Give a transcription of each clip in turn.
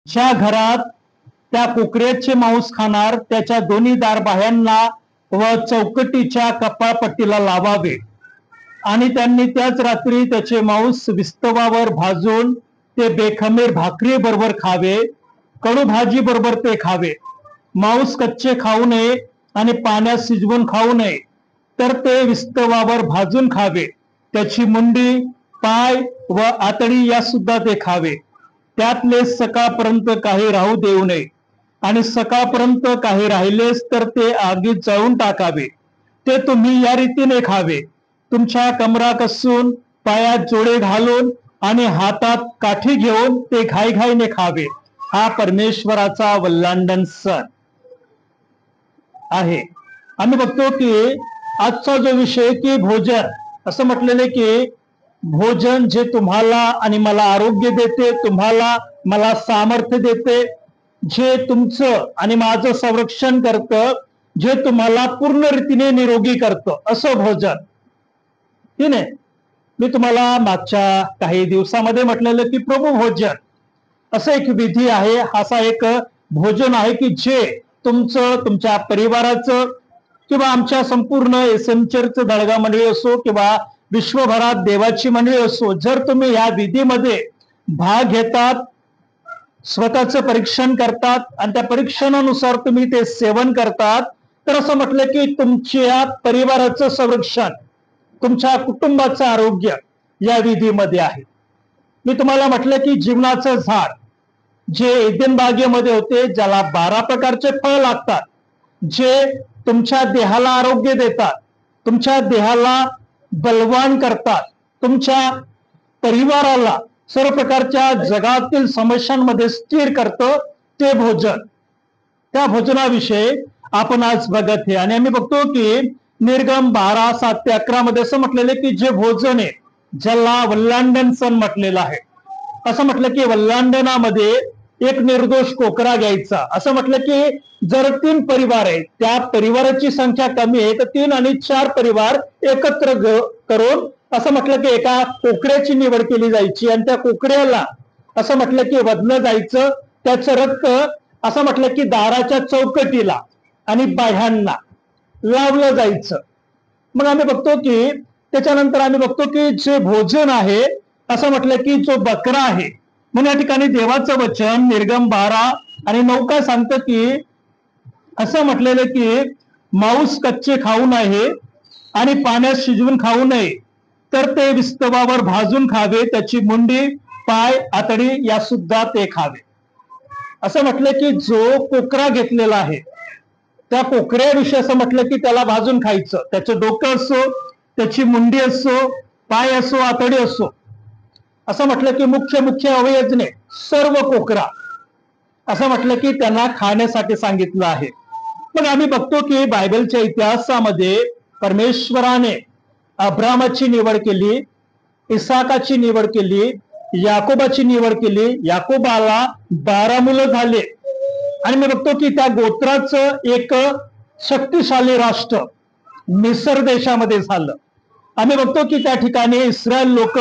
ज्या घरात त्या कोकऱ्याचे मांस खाणार त्याच्या दोन्ही दारबाह्यांना व चौकटीच्या कपाळपट्टीला लावावे आणि त्यांनी त्याच रात्री त्याचे मांस विस्तवावर भाजून ते बेखमीर भाकरी बरोबर खावे, कडू भाजी बरोबर ते खावे. मांस कच्चे खाऊ नये आणि पाण्यात शिजवून खाऊ नये, तर ते विस्तवावर भाजून खावे. त्याची मुंडी, पाय व आतडी या सुद्धा ते खावे. त्यातले सकाळपर्यंत काही राहू देऊ नये आणि सकाळपर्यंत काही राहिलेस तर ते आगीत जाळून टाकावे. ते तुम्ही या रीतीने खावे, तुमच्या कमरा कसून, पायात जोडे घालून आणि हातात काठी घेऊन ते घाईघाईने खावे. हा परमेश्वराचा वल्लांडण सण आहे. आम्ही बघतो की आजचा जो विषय की भोजन, असं म्हटलेले की भोजन जे तुम्हाला आणि मला आरोग्य देते, तुम्हाला मला सामर्थ्य देते, जे तुमचं आणि माझं संरक्षण करतं, जे तुम्हाला पूर्ण रीतीने निरोगी करतं, असं भोजन. ठीक आहे. मी तुम्हाला मागच्या काही दिवसामध्ये म्हटलेलं की प्रभू भोजन असं एक विधी आहे, असा एक भोजन आहे की जे तुमचं, तुमच्या परिवाराचं किंवा आमच्या संपूर्ण एसएम चर्च दळगा मंडळी असो किंवा विश्वभरात देवाची मंडळी असो, जर तुम्ही या विधीमध्ये भाग घेतात, स्वतःचं परीक्षण करतात आणि त्या परीक्षणानुसार तुम्ही ते सेवन करतात, तर असं म्हटलं की तुमच्या परिवाराचं संरक्षण, तुमच्या कुटुंबाचं आरोग्य या विधीमध्ये आहे. मी तुम्हाला म्हटलं की जीवनाचं झाड जे एदेन बागेमध्ये होते, ज्याला 12 प्रकारचे फळ लागतात, जे तुमच्या देहाला आरोग्य देतात, तुमच्या देहाला बलवान करतात, तुमच्या परिवाराला सर्व प्रकारच्या जगातील समस्यांमध्ये स्थिर करतं, ते भोजन. त्या भोजनाविषयी आपण आज बघत आहे. आणि आम्ही बघतो की निर्गम 12:7-11 मध्ये असं म्हटलेलं की जे भोजन आहे, ज्याला वल्लांडण सण म्हटलेलं आहे, असं म्हटलं की वल्लांडणामध्ये एक निर्दोष कोकरा घ्यायचा. असं म्हटलं की जर 3 परिवार आहेत, त्या परिवाराची संख्या कमी आहे, तर 3 आणि 4 परिवार एकत्र करून असं म्हटलं की एका कोकऱ्याची निवड केली जायची आणि त्या कोकऱ्याला असं म्हटलं की वधलं जायचं. त्याचं रक्त असं म्हटलं की दाराच्या चौकटीला आणि बाह्यांना लावलं जायचं. मग आम्ही बघतो की त्याच्यानंतर आम्ही बघतो की जे भोजन आहे, असं म्हटलं की जो बकरा आहे, म्हणून या ठिकाणी देवाचं वचन निर्गम 12:9 काय सांगतं की असं म्हटलेलं की मांस कच्चे खाऊ नये आणि पाण्यात शिजवून खाऊ नये, तर ते विस्तवावर भाजून खावे. त्याची मुंडी, पाय, आतडी या सुद्धा ते खावे. असं म्हटलं की जो कोकरा घेतलेला आहे, त्या कोकऱ्याविषयी असं म्हटलं की त्याला भाजून खायचं. त्याचं डोकं असो, त्याची मुंडी असो, पाय असो, आतडी असो, असं म्हटलं की मुख्य अवयवने सर्व कोकरा असं म्हटलं की त्यांना खाण्यासाठी सांगितलं आहे. पण आम्ही बघतो की बायबलच्या इतिहासामध्ये परमेश्वराने अब्रामाची निवड केली, इसाकाची निवड केली, याकोबाची निवड केली. याकोबाला 12 मुलं झाले आणि मी बघतो की त्या गोत्राचं एक शक्तिशाली राष्ट्र मिसर देशामध्ये झालं. आम्ही बघतो की त्या ठिकाणी इस्रायल लोक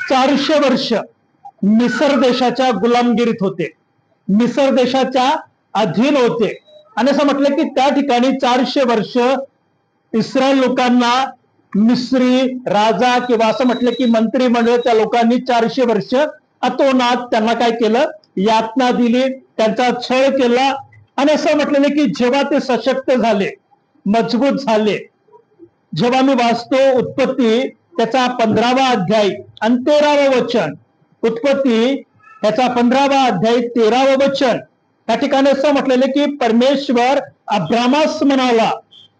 400 वर्ष मिसर देशाच्या गुलामगिरीत होते, मिसर देशाच्या अधीन होते. आणि असं म्हटलं की त्या ठिकाणी 400 वर्ष इस्रायल लोकांना मिस्री राजा किंवा असं म्हटलं की मंत्रिमंडळ त्या लोकांनी 400 वर्ष अतोनात त्यांना काय केलं, यातना दिली, त्यांचा छळ केला. आणि असं म्हटलेलं की जेव्हा ते सशक्त झाले, मजबूत झाले, जेव्हा मी वाचतो उत्पत्ती त्याचा 15वा अध्याय आणि 13वं वचन, उत्पत्ती त्याचा 15वा अध्याय 13वं वचन, त्या ठिकाणी असं म्हटलेलं की परमेश्वर अब्रामास म्हणाला,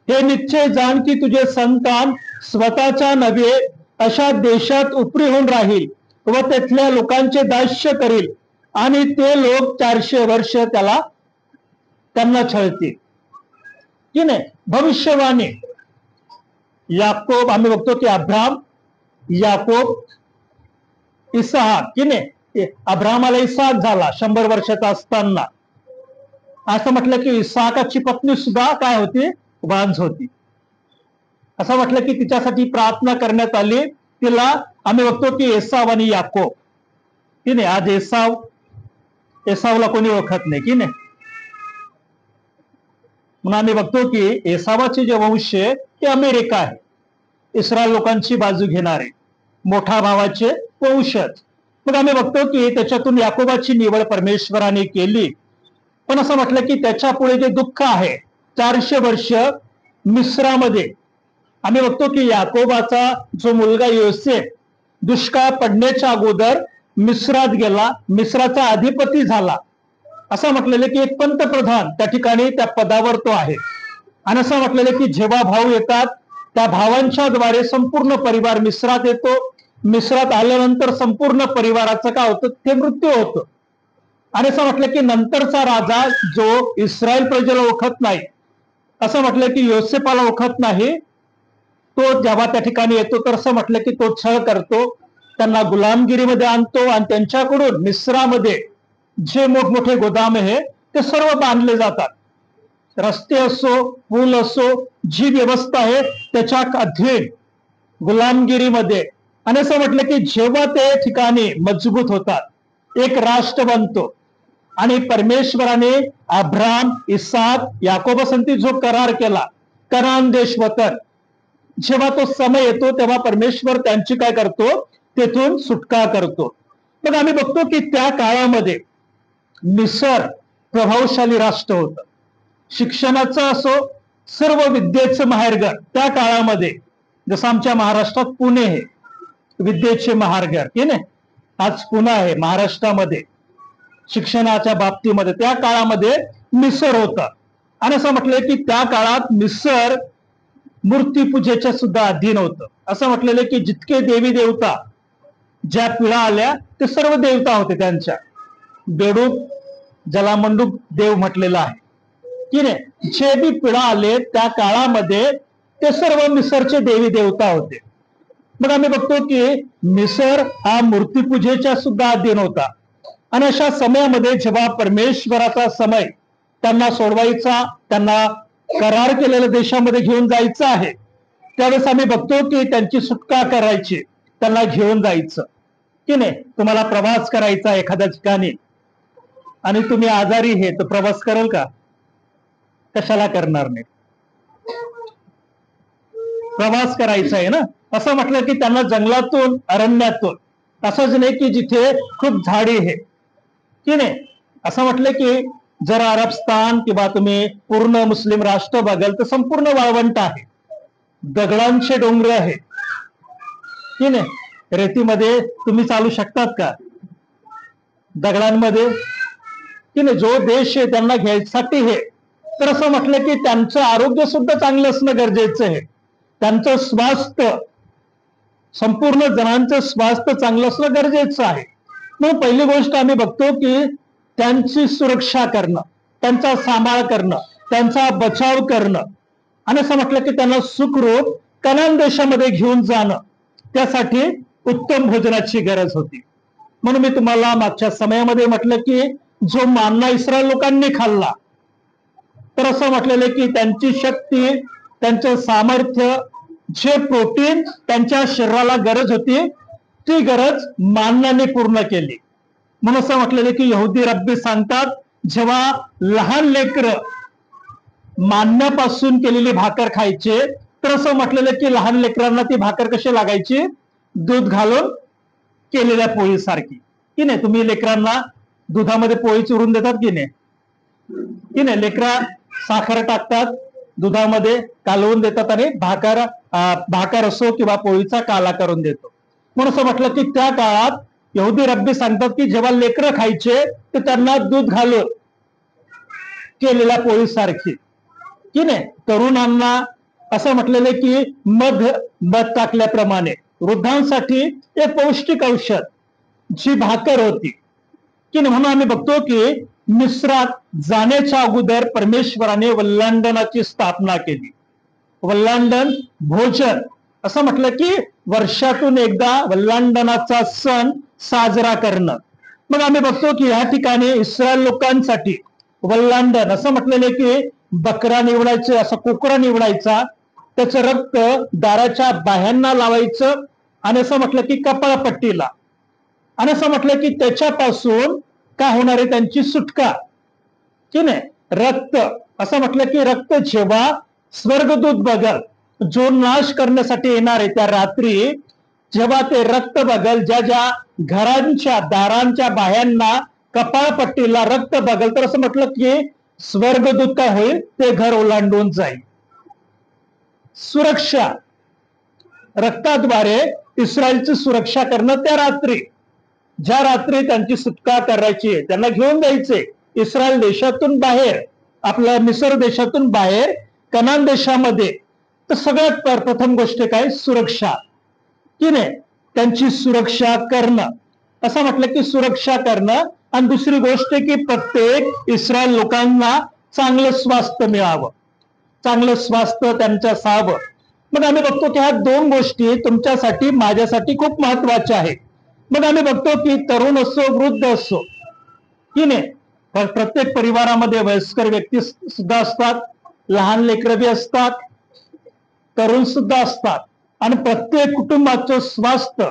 हे निश्चय जाण की तुझे संतान स्वतःच्या नव्हे अशा देशात उपरी होऊन राहील व तिथल्या लोकांचे दास्य करील आणि ते लोक 400 वर्ष त्यांना छळतील. की नाही, भविष्यवाणी. याकोब, आम्ही बघतो की अब्राम, याकोब, इसहाक, की नाही, अब्रामाला इसहाक झाला 100 वर्षाचा असताना. असं म्हटलं की इसहाकाची पत्नी सुद्धा काय होती, वांझ होती. असं म्हटलं की तिच्यासाठी प्रार्थना करण्यात आली. तिला आम्ही बघतो की एसाव आणि याकोब, की नाही, आज एसाव एसावला कोणी ओळखत नाही की नाही. म्हणून आम्ही बघतो की एसावाचे जे वंश आहे ते अमेरिका आहे, इस्रायल लोकांची बाजू घेणारे मोठा भावाचे वंशज. मग आम्ही बघतो की त्याच्यातून याकोबाची निवड परमेश्वराने केली. पण असं म्हटलं की त्याच्या पुढे जे दुःख आहे 400 वर्ष मिस्रामध्ये, आम्ही बघतो की याकोबाचा जो मुलगा योसेफ दुष्काळ पडण्याच्या अगोदर मिस्रात गेला, मिस्राचा अधिपती झाला. असं म्हटलेलं की एक पंतप्रधान त्या ठिकाणी त्या पदावर तो आहे. आणि असं म्हटलेलं की जेव्हा भाऊ येतात त्या भावांच्या द्वारे संपूर्ण परिवार मिस्रात येतो. मिस्रात आल्यानंतर संपूर्ण परिवाराचं काय होतं, ते मृत्यू होतं. आणि असं म्हटलं की नंतरचा राजा जो इस्रायल प्रजेला ओळखत नाही, असं म्हटलं की योसेफाला ओळखत नाही, तो जेव्हा त्या ठिकाणी येतो तर असं म्हटलं की तो छळ करतो, त्यांना गुलामगिरीमध्ये आणतो आणि त्यांच्याकडून मिस्रामध्ये जे मोठमोठे गोदाम आहे ते सर्व बांधले जातात. रस्ते असो, पूल असो, जी व्यवस्था आहे त्याच्या अधीन गुलामगिरीमध्ये. आणि असं म्हटलं की जेव्हा ते ठिकाणी मजबूत होतात, एक राष्ट्र बनतो आणि परमेश्वराने अब्राम, इसाक, याकोबासंती जो करार केला, कनान देश वतन, जेव्हा तो समय येतो तेव्हा परमेश्वर त्यांची काय करतो, तेथून सुटका करतो. मग आम्ही बघतो की त्या काळामध्ये मिसर प्रभावशाली राष्ट्र होतं. शिक्षणाचं असो, सर्व विद्येचं माहेरघर त्या काळामध्ये, जसं आमच्या महाराष्ट्रात पुणे आहे विद्येचे माहेरघर की नाही, आज पुणे आहे महाराष्ट्रामध्ये शिक्षणाच्या बाबतीमध्ये, त्या काळामध्ये मिसर होता. आणि असं म्हटलंय की त्या काळात मिसर मूर्तीपूजेच्या सुद्धा अधीन होतं. असं म्हटलेलं की जितके देवी देवता ज्या पिढा आल्या ते सर्व देवता होते त्यांच्या. बेडूक ज्याला मंडूक देव म्हटलेला आहे की नाही, जे बी पिढा आले त्या काळामध्ये ते सर्व मिसरचे देवी देवता होते. मग आम्ही बघतो की मिसर हा मूर्तीपूजेच्या सुद्धा अधीन होता. आणि अशा समयामध्ये जेव्हा परमेश्वराचा समय त्यांना सोडवायचा, त्यांना करार केलेल्या देशामध्ये घेऊन जायचं आहे, त्यावेळेस आम्ही बघतो की त्यांची सुटका करायची, त्यांना घेऊन जायचं की नाही. तुम्हाला प्रवास करायचा एखाद्या ठिकाणी आणि तुम्ही आजारी आहे तर प्रवास कराल का? कशाला करणार नाही. प्रवास करायचा आहे ना. असं म्हटलं की त्यांना जंगलातून, अरण्यातून, असंच नाही की जिथे खूप झाडी आहे की नाही. असं म्हटलं की जर अरबस्तान किंवा तुम्ही पूर्ण मुस्लिम राष्ट्र बघाल तर संपूर्ण वाळवंट आहे, दगडांचे डोंगर आहे की नाही. रेतीमध्ये तुम्ही चालू शकतात का? दगडांमध्ये की नाही. जो देश आहे त्यांना घ्यायसाठी हे, तर असं म्हटलं की त्यांचं आरोग्य सुद्धा चांगलं असणं गरजेचं आहे. त्यांचं स्वास्थ्य, संपूर्ण जणांचं स्वास्थ्य चांगलं असणं गरजेचं आहे. मग पहिली गोष्ट आम्ही बघतो की त्यांची सुरक्षा करणं, त्यांचा सांभाळ करणं, त्यांचा बचाव करणं. आणि असं म्हटलं की त्यांना सुखरूप कनान देशामध्ये घेऊन जाणं, त्यासाठी उत्तम भोजनाची गरज होती. म्हणून मी तुम्हाला मागच्या समयामध्ये म्हटलं की जो मान्ना इस्रायल लोकांनी खाल्ला, तर असं म्हटलेलं की त्यांची शक्ती, त्यांचं सामर्थ्य, जे प्रोटीन त्यांच्या शरीराला गरज होती ती गरज मान्नाने पूर्ण केली. म्हणून असं म्हटलेलं की यहुदी रब्बी सांगतात, जेव्हा लहान लेकरं मान्यापासून केलेली भाकर खायचे, तर असं म्हटलेलं की लहान लेकरांना ती भाकर कशी लागायची, दूध घालून केलेल्या पोळीसारखी की नाही. तुम्ही लेकरांना दुधामध्ये पोळी चुरून देतात की नाही, की नाही. लेकरा साखर टाकतात, दुधामध्ये कालवून देतात आणि भाकर असो किंवा पोळीचा काला करून देतो. म्हणून असं म्हटलं की त्या काळात यहुदी रब्बी सांगतात की जेव्हा लेकरं खायचे तर त्यांना दूध घालून केलेल्या पोळीसारखी की नाही. तरुणांना असं म्हटलेलं की मध टाकल्याप्रमाणे वृद्धांसाठी एक पौष्टिक औषध जी भाकर होती की नाही. म्हणून आम्ही बघतो की मिस्रात जाण्याच्या अगोदर परमेश्वराने वल्लांडनाची स्थापना केली. वल्लांडन भोजन, असं म्हटलं की वर्षातून एकदा वल्लांडनाचा सण साजरा करणं. मग आम्ही बघतो की या ठिकाणी इस्रायल लोकांसाठी वल्लांडन, असं म्हटलेलं की बकरा निवडायचं, असा कुकरा निवडायचा, त्याचं रक्त दाराच्या बाह्यांना लावायचं आणि असं म्हटलं की कपाळपट्टीला, आणि असं म्हटलं की त्याच्यापासून काय होणार आहे? त्यांची सुटका, की नाही? रक्त, असं म्हटलं की रक्त जेव्हा स्वर्गदूत बघल, जो नाश करण्यासाठी येणार आहे त्या रात्री, जेव्हा ते रक्त बघल, ज्या ज्या घरांच्या दारांच्या बाह्यांना कपाळपट्टीला रक्त बघल, तर असं म्हटलं की स्वर्गदूत काय होईल? ते घर ओलांडून जाईल. सुरक्षा, रक्ताद्वारे इस्रायलची सुरक्षा करणं त्या रात्री, ज्या रात्री त्यांची सुटका करायची, त्यांना घेऊन द्यायचे इस्रायल देशातून बाहेर, आपल्या मिसर देशातून बाहेर कनान देशामध्ये. तर सगळ्यात प्रथम गोष्ट काय? सुरक्षा, की नाही? त्यांची सुरक्षा करणं, असं म्हटलं की सुरक्षा करणं. आणि दुसरी गोष्ट की प्रत्येक इस्रायल लोकांना चांगलं स्वास्थ्य मिळावं, चांगलं स्वास्थ्य त्यांच्या असावं. मग आम्ही बघतो की ह्या दोन गोष्टी तुमच्यासाठी माझ्यासाठी खूप महत्वाच्या आहेत. मग आम्ही बघतो की तरुण असो वृद्ध असो, की नाही, प्रत्येक परिवारामध्ये वयस्कर व्यक्ती सुद्धा असतात, लहान लेकरं बी असतात, तरुण सुद्धा असतात. आणि प्रत्येक कुटुंबाचं स्वास्थ्य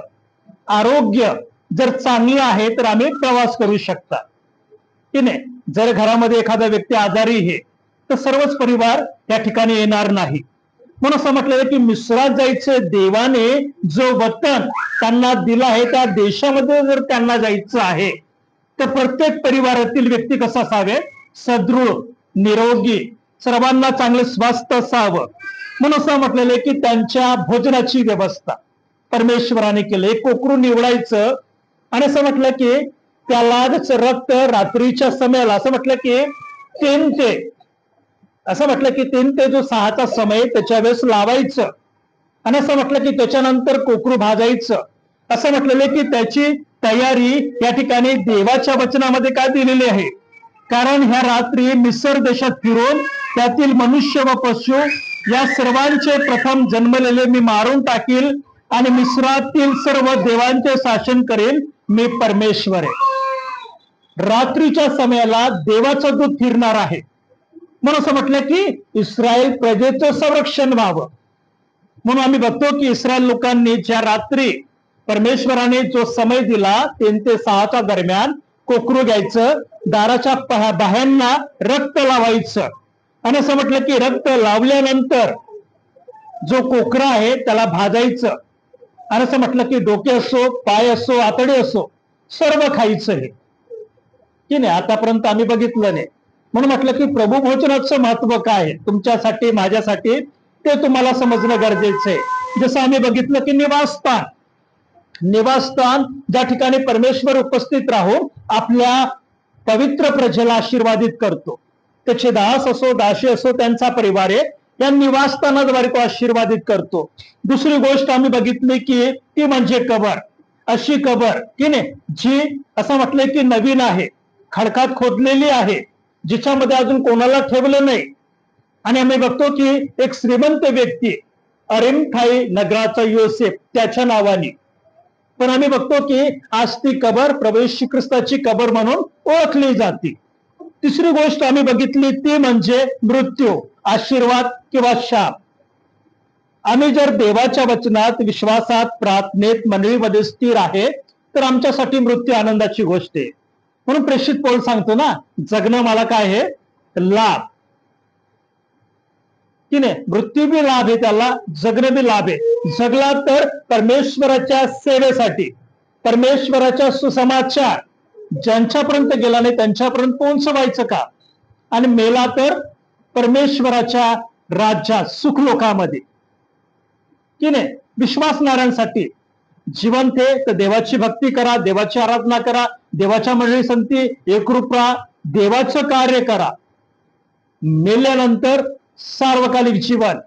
आरोग्य जर चांगलं आहे तर आम्ही प्रवास करू शकता, की नाही? जर घरामध्ये एखादा व्यक्ती आजारी आहे तर सर्वच परिवार त्या ठिकाणी येणार नाही. म्हणून असं म्हटलेलं की मिस्रात जायचं, देवाने जो वतन त्यांना दिला आहे त्या देशामध्ये जर त्यांना जायचं आहे तर प्रत्येक परिवारातील व्यक्ती कसा असावे? सदृढ, निरोगी, सर्वांना चांगले स्वास्थ्य असावं. म्हणून असं म्हटलेलं की त्यांच्या भोजनाची व्यवस्था परमेश्वराने केली. एक कोकरू निवडायचं आणि असं म्हटलं की त्यालाच रक्त रात्रीच्या समयाला, असं म्हटलं की 3 ते जो 6चा समय त्याच्या वेळेस लावायचं. आणि असं म्हटलं की त्याच्यानंतर कोकरू भाजायचं. असं म्हटलेलं की त्याची तयारी या ठिकाणी देवाच्या वचनामध्ये काय दिलेली आहे? कारण ह्या रात्री मिसर देशात फिरून त्यातील मनुष्य व पशु या सर्वांचे प्रथम जन्मलेले मी मारून टाकील आणि मिस्रातील सर्व देवांचे शासन करेल. मी परमेश्वर आहे. रात्रीच्या समयाला देवाचा दूत फिरणार आहे. म्हणून असं म्हटलं की इस्रायल प्रजेचं संरक्षण व्हावं. म्हणून आम्ही बघतो की इस्रायल लोकांनी ज्या रात्री परमेश्वराने जो समय दिला 3 ते 6च्या दरम्यान कोकरू घ्यायचं, दाराच्या बाह्यांना रक्त लावायचं. आणि असं म्हटलं की रक्त लावल्यानंतर जो कोकरा आहे त्याला भाजायचं. आणि असं म्हटलं की डोके असो, पाय असो, आतडे असो, सर्व खायचं आहे, की नाही? आतापर्यंत आम्ही बघितलं नाही. म्हणून म्हटलं की प्रभू भोजनाचं महत्व काय आहे तुमच्यासाठी माझ्यासाठी ते तुम्हाला समजणं गरजेचं आहे. जसं आम्ही बघितलं की निवासस्थान ज्या ठिकाणी परमेश्वर उपस्थित राहून आपल्या पवित्र प्रजेला आशीर्वादित करतो. त्याचे दास असो, दासी असो, त्यांचा परिवार आहे, या निवासस्थानाद्वारे तो आशीर्वादित करतो. दुसरी गोष्ट आम्ही बघितली की ती म्हणजे कबर. अशी कबर, की नाही, जी असं म्हटलंय की नवीन आहे, खडकात खोदलेली आहे, जिच्यामध्ये अजून कोणाला ठेवलं नाही. आणि आम्ही बघतो की एक श्रीमंत व्यक्ती अरिमथाई नगराचा योसेफ त्याच्या नावाने, पण आम्ही बघतो की आज ती कबर प्रभू येशू ख्रिस्ताची कबर म्हणून ओळखली जाते. तिसरी गोष्ट आम्ही बघितली ती म्हणजे मृत्यू, आशीर्वाद किंवा शाप. आम्ही जर देवाच्या वचनात, विश्वासात, प्रार्थनेत, मंडळीमध्ये स्थिर आहे तर आमच्यासाठी मृत्यू आनंदाची गोष्ट आहे. म्हणून प्रेषित पौल सांगतो ना, जगणं मला काय आहे? लाभ, की नाही? मृत्यू बी लाभ आहे त्याला, जगणं बी लाभ आहे. जगला तर परमेश्वराच्या सेवेसाठी, परमेश्वराच्या सुसमाचार ज्यांच्यापर्यंत गेला नाही त्यांच्यापर्यंत पोहोचवायचं का, आणि मेला तर परमेश्वराच्या राज्यात सुखलोकामध्ये, की नाही? विश्वासणाऱ्यांसाठी जिवंत आहे तर देवाची भक्ती करा, देवाची आराधना करा, देवाच्या मंडळी संगती एकरूप राहा, देवाचं कार्य करा. मेल्यानंतर सार्वकालिक जीवन,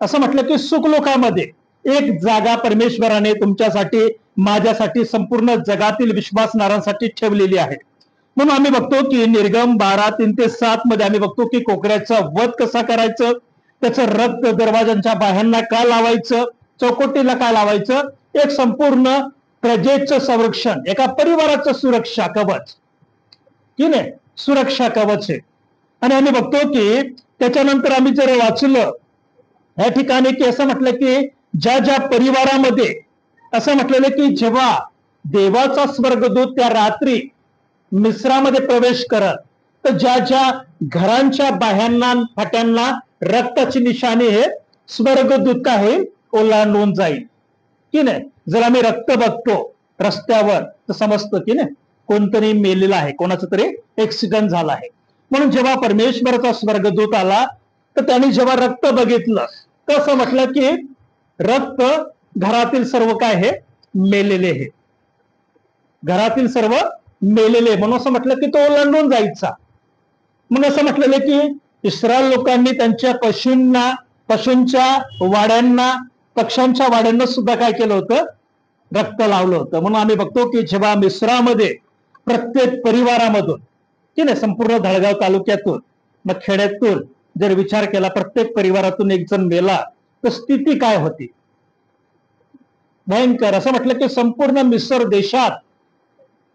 असं म्हटलं की सुखलोकामध्ये एक जागा परमेश्वराने तुमच्यासाठी, माझ्यासाठी, संपूर्ण जगातील विश्वासणाऱ्यांसाठी ठेवलेली आहे. म्हणून आम्ही बघतो की निर्गम 12:3 ते 7 मध्ये आम्ही बघतो की कोकऱ्याचा वध कसा करायचं, त्याचं रक्त दरवाजांच्या बाह्यांना का लावायचं, चौकटीला काय लावायचं, एक संपूर्ण प्रजेचं संरक्षण, एका परिवाराचं सुरक्षा कवच, की नाही? सुरक्षा कवच आहे. आणि आम्ही बघतो की त्याच्यानंतर आम्ही जर वाचलं या ठिकाणी की असं म्हटलं की ज्या ज्या परिवारामध्ये, असं म्हटलेलं की जेव्हा देवाचा स्वर्गदूत त्या रात्री मिस्रामध्ये प्रवेश करत तर ज्या ज्या घरांच्या बाह्यांना फाट्यांना रक्ताची निशाणी हे स्वर्गदूत काय होईल ओलांडून जाईल की नाही. जर आम्ही रक्त बघतो रस्त्यावर तर समजतं की नाही कोणतरी मेलेलं आहे, कोणाचं तरी ऍक्सिडेंट झाला आहे. म्हणून जेव्हा परमेश्वराचा स्वर्गदूत आला तर त्यांनी जेव्हा रक्त बघितलं तर असं म्हटलं की रक्त घरातील सर्व काय हे मेलेले हे, घरातील सर्व मेलेले, म्हणून असं म्हटलं की तो ओलांडून जायचा. मग असं म्हटलेलं की इस्रायल लोकांनी त्यांच्या पशूंच्या वाड्यांना, पक्ष्यांच्या वाड्यांना सुद्धा काय केलं होतं, रक्त लावलं होतं. म्हणून आम्ही बघतो की जेव्हा मिस्रामध्ये प्रत्येक परिवारामधून की नाही, संपूर्ण धळगाव तालुक्यातून मग खेड्यातून जर विचार केला प्रत्येक परिवारातून एक जण मेला तर स्थिती काय होती, भयंकर. असं म्हटलं की संपूर्ण मिस्र देशात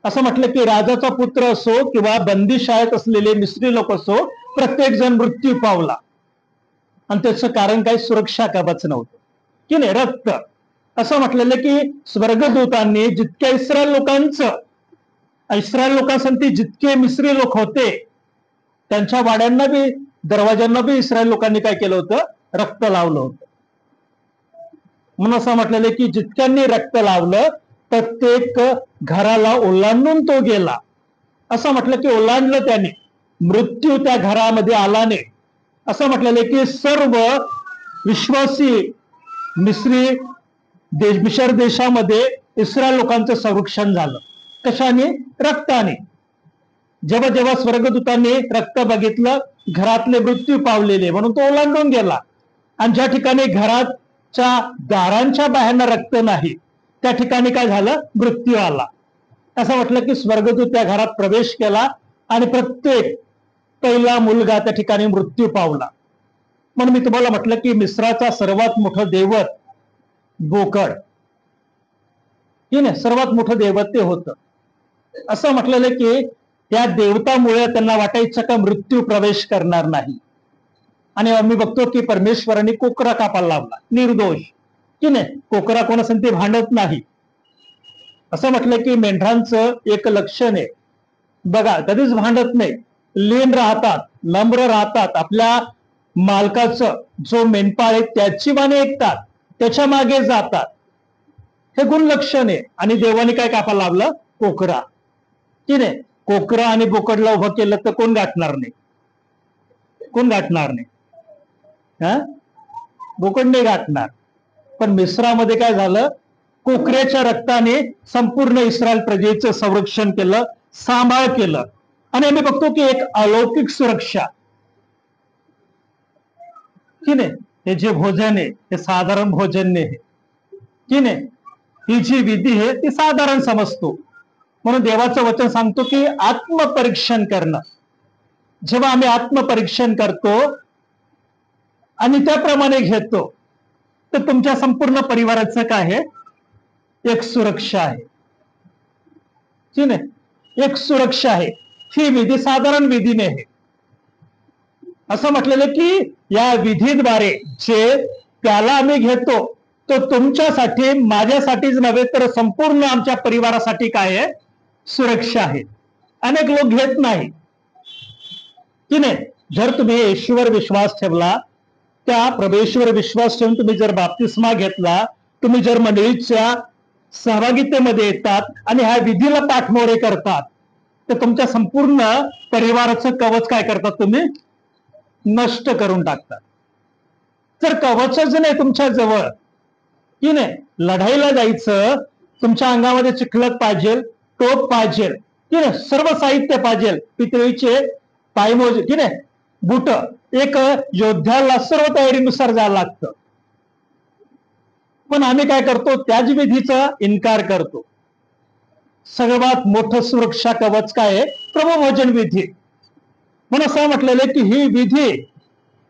असं म्हटलं की राजाचा पुत्र असो किंवा बंदी शाळेत असलेले मिस्री लोक असो, प्रत्येक जण मृत्यू पावला. आणि त्याचं कारण काय, सुरक्षा कवच नव्हतं की नाही, रक्त. असं म्हटलेलं की स्वर्गदूतांनी जितक्या इस्रायल लोकांसाठी जितके मिस्री लोक होते त्यांच्या वाड्यांना बी दरवाज्यांना बी इस्रायल लोकांनी काय केलं होतं, रक्त लावलं होतं. म्हणून असं म्हटलेलं की जितक्यांनी रक्त लावलं प्रत्येक घराला ओलांडून तो गेला. असं म्हटलं की ओलांडलं त्याने, मृत्यू त्या घरामध्ये आला नाही. असं म्हटलेलं की सर्व विश्वासी मिस्र देशामध्ये इस्रायल लोकांचं संरक्षण झालं. कशाने, रक्ताने. जेव्हा जेव्हा स्वर्गदूतांनी रक्त बघितलं घरातले मृत्यू पावलेले म्हणून तो ओलांडून गेला. आणि ज्या ठिकाणी घराच्या दारांच्या बाहेरनं रक्त नाही त्या ठिकाणी काय झालं, मृत्यू आला. असं म्हटलं की स्वर्गदूत त्या घरात प्रवेश केला आणि प्रत्येक पहिला मुलगा त्या ठिकाणी मृत्यू पावला. म्हणून मी तुम्हाला म्हटलं की मिस्राचा सर्वात मोठं दैवत बोकड की नाही, सर्वात मोठं दैवत ते होतं. असं म्हटलेलं की त्या देवतामुळे त्यांना वाटायचं का मृत्यू प्रवेश करणार नाही. आणि आम्ही बघतो की परमेश्वरांनी कोकरा कापायला लावला, निर्दोष की नाही, कोकरा कोणासाठी भांडत नाही. असं म्हटलं की मेंढरांचं एक लक्षण आहे बघा, कधीच भांडत नाही, लीन राहतात, नम्र राहतात, आपल्या मालकाचं जो मेंढपाळ आहे त्याची माने ऐकतात, त्याच्या मागे जातात, हे गुण लक्षण आहे. आणि देवाने काय कापायला लावलं, कोकरा की नाही. कोकरा आणि बोकडला उभं केलं तर कोण गाठणार नाही, कोण गाठणार नाही, हा बोकड नाही गाठणार. पण मिस्रामध्ये काय झालं, कोकऱ्याच्या रक्ताने संपूर्ण इस्रायल प्रजेचं संरक्षण केलं, सांभाळ केलं. आणि आम्ही बघतो की एक अलौकिक सुरक्षा की नाही. हे जे भोजन आहे हे साधारण भोजन नाही की नाही, ही जी विधी आहे ती साधारण समजतो. म्हणून देवाचं वचन सांगतो की आत्मपरीक्षण करणं. जेव्हा आम्ही आत्मपरीक्षण करतो आणि त्याप्रमाणे घेतो तर तुमच्या संपूर्ण परिवाराचं काय आहे, एक सुरक्षा आहे की नाही, एक सुरक्षा आहे. ही विधी साधारण विधी नाही. असं म्हटलेलं की या विधीद्वारे जे त्याला आम्ही घेतो तो तुमच्यासाठी, माझ्यासाठीच नव्हे तर संपूर्ण आमच्या परिवारासाठी काय आहे, सुरक्षा आहे. अनेक लोक घेत नाही की नाही. जर तुम्ही येशूवर विश्वास ठेवला, त्या प्रभूवर विश्वास ठेवून तुम्ही जर बाप्तिस्मा घेतला, तुम्ही जर मंडळीच्या सहभागितेमध्ये येतात आणि ह्या विधीला पाठमोरे करतात तर तुमच्या संपूर्ण परिवाराचं कवच काय करतात, तुम्ही नष्ट करून टाकतात. जर कवचच नाही तुमच्या जवळ की नाही, लढाईला जायचं, तुमच्या अंगामध्ये चिखलत पाहिजे, टोप पाहिजे की नाही, सर्व साहित्य पाहिजे, पितळीचे पायमोजे की नाही, बुट, एक योद्ध्याला सर्व तयारीनुसार जायला लागतं. पण आम्ही काय करतो, त्याच विधीचा इन्कार करतो. सर्वात मोठं सुरक्षा कवच काय आहे, प्रभुभोजन विधी. म्हणून असं म्हटलेलं की ही विधी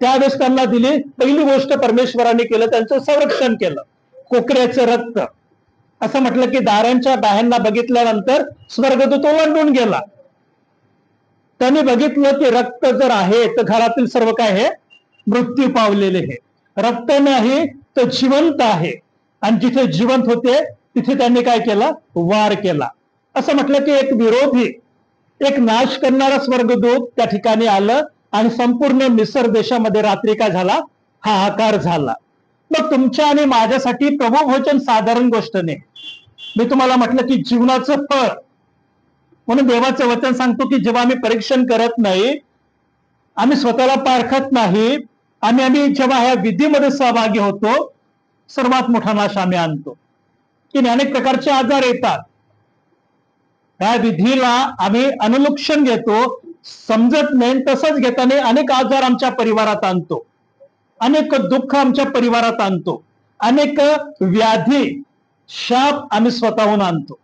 त्यावेळेस त्यांना दिली. पहिली गोष्ट परमेश्वराने केलं, त्यांचं संरक्षण केलं, कोकऱ्याचं रक्त. असं म्हटलं की दारांच्या बाहेरना बघितल्यानंतर स्वर्गदूत ओलांडून गेला. त्यांनी बघितलं की रक्त जर आहे तर घरातील सर्व काय आहे, मृत्यू पावलेले हे. रक्त नाही तर जिवंत आहे. आणि जिथे जिवंत होते तिथे त्यांनी काय केलं, वार केला. असं म्हटलं की एक विरोधी एक नाश करणारा स्वर्गदूत त्या ठिकाणी आलं आणि संपूर्ण मिसर देशामध्ये रात्री काय झाला, हाहाकार झाला. मग तुमच्या आणि माझ्यासाठी प्रभू भोजन साधारण गोष्ट नाही. मी तुम्हाला म्हटलं की जीवनाचं फळ म्हणून देवाचं वचन सांगतो की जेव्हा आम्ही परीक्षण करत नाही, आम्ही स्वतःला पारखत नाही, आम्ही जेव्हा ह्या विधीमध्ये सहभागी होतो, सर्वात मोठा नाश आम्ही आणतो. की अनेक प्रकारचे आजार येतात. त्या विधीला आम्ही अनुलक्षण घेतो, समजत नाही, तसंच घेताना अनेक आजार आमच्या परिवारात आणतो, अनेक दुःख आमच्या परिवारात आणतो, अनेक व्याधी शाप आम्ही स्वतःहून आणतो.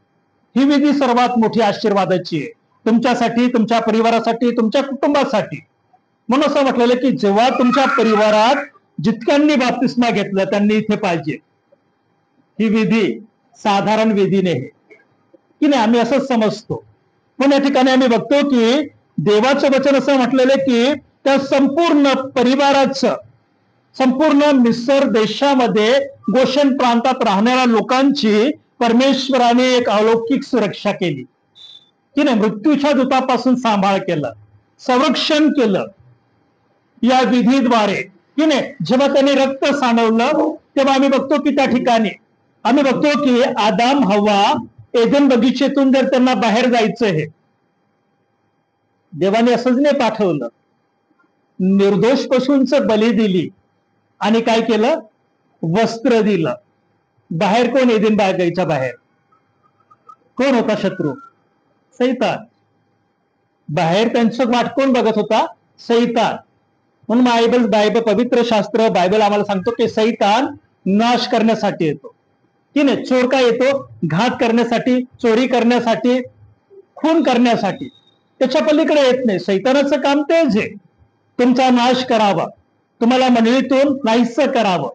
ही विधी सर्वात मोठी आशीर्वादाची आहे तुमच्यासाठी, तुमच्या परिवारासाठी, तुमच्या कुटुंबासाठी. म्हणून असं म्हटलेलं की जेव्हा तुमच्या परिवारात जितक्यांनी बाप्तिस्मा घेतलं त्यांनी इथे पाहिजे. ही विधी साधारण विधी नाही की नाही, आम्ही असंच समजतो. पण या ठिकाणी आम्ही बघतो की देवाचं वचन असं म्हटलेलं की त्या संपूर्ण परिवाराचं, संपूर्ण मिसर देशामध्ये गोशेन प्रांतात राहणाऱ्या लोकांची परमेश्वराने एक अलौकिक सुरक्षा केली की नाही. मृत्यूच्या दूतापासून सांभाळ केलं, संरक्षण केलं या विधीद्वारे की नाही. जेव्हा त्यांनी रक्त सांडवलं तेव्हा आम्ही बघतो की त्या ठिकाणी आम्ही बघतो की आदाम हव्वा एदेन बगीचेतून जर त्यांना बाहेर जायचं आहे, देवाने असंच नाही पाठवलं, निर्दोष पशूंच बली दिली आणि काय केलं, वस्त्र दिलं. बाहेर कोण, एदेन बगीच्या बाहेर कोण होता शत्रू, सैतान. बाहेर त्यांचं वाट कोण बघत होता, सैतान. म्हणून बायबल पवित्र शास्त्र बायबल आम्हाला सांगतो की सैतान नाश करण्यासाठी येतो की नाही. चोर काय येतो, घात करण्यासाठी, चोरी करण्यासाठी, खून करण्यासाठी. त्याच्या पलीकडे येत नाही. सैतानाचं काम तेच आहे, तुमचा नाश करावा, तुम्हाला मंडळीतून नाहीसं करावं,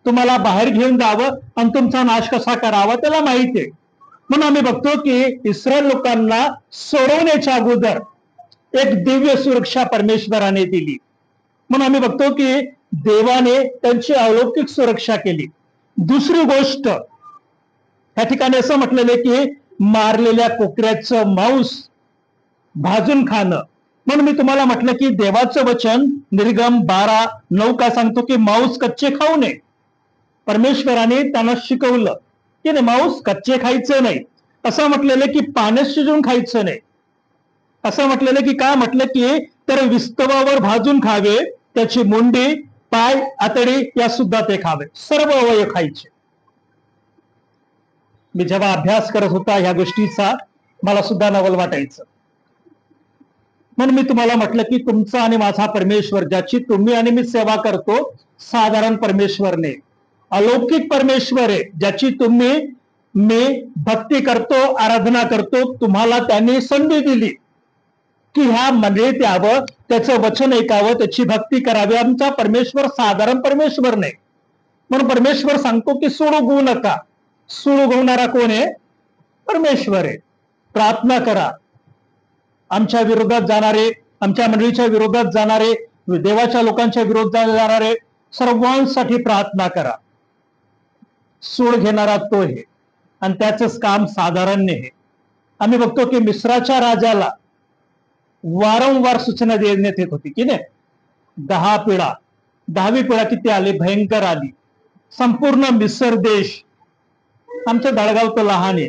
तुम्हाला बाहेर घेऊन जावं आणि तुमचा नाश कसा करावा त्याला माहिती आहे. म्हणून आम्ही बघतो की इस्रायल लोकांना सोडवण्याच्या अगोदर एक दिव्य सुरक्षा परमेश्वराने दिली. म्हणून आम्ही बघतो की देवाने त्यांची अलौकिक सुरक्षा केली. दुसरी गोष्ट या ठिकाणी असं म्हटलेलं आहे की मारलेल्या कोकऱ्याचं मांस भाजून खाणं. म्हणून मी तुम्हाला म्हटलं की देवाचं वचन निर्गम 12:9 काय सांगतो की मांस कच्चे खाऊ नये. परमेश्वराने त्यांना शिकवलं की नाही, मांस कच्चे खायचं नाही. असं म्हटलेलं की पाण्यात शिजून खायचं नाही. असं म्हटलेलं की काय म्हटलं की तर विस्तवावर भाजून खावे, त्याची मुंडी, पाय, आतडी या सुद्धा ते खावे, सर्व अवयव खायचे. मी जेव्हा अभ्यास करत होता ह्या गोष्टीचा मला सुद्धा नवल वाटायचं. म्हणून मी तुम्हाला म्हटलं की तुमचा आणि माझा परमेश्वर, ज्याची तुम्ही आणि मी सेवा करतो, साधारण परमेश्वर नाही, अलौकिक परमेश्वर आहे, ज्याची तुम्ही मी भक्ती करतो, आराधना करतो. तुम्हाला त्यांनी संधी दिली की ह्या मंडळीत यावं, त्याचं वचन ऐकावं, त्याची भक्ती करावी. आमचा परमेश्वर साधारण परमेश्वर नाही. म्हणून परमेश्वर सांगतो की सूड उगवू नका. सूड उगवणारा कोण आहे, परमेश्वर आहे. प्रार्थना करा. आमच्या विरोधात जाणारे, आमच्या मंडळीच्या विरोधात जाणारे, देवाच्या लोकांच्या विरोधात जाणारे सर्वांसाठी प्रार्थना करा. सूड घेणारा तो आहे आणि त्याच काम साधारण नाही. आम्ही बघतो की मिस्राच्या राजाला वारंवार सूचना देण्यात येत होती की नाही. 10 पिढा, 10वी पिढा किती आली, भयंकर आली. संपूर्ण मिसर देश, आमचं दळगाव तर लहान आहे,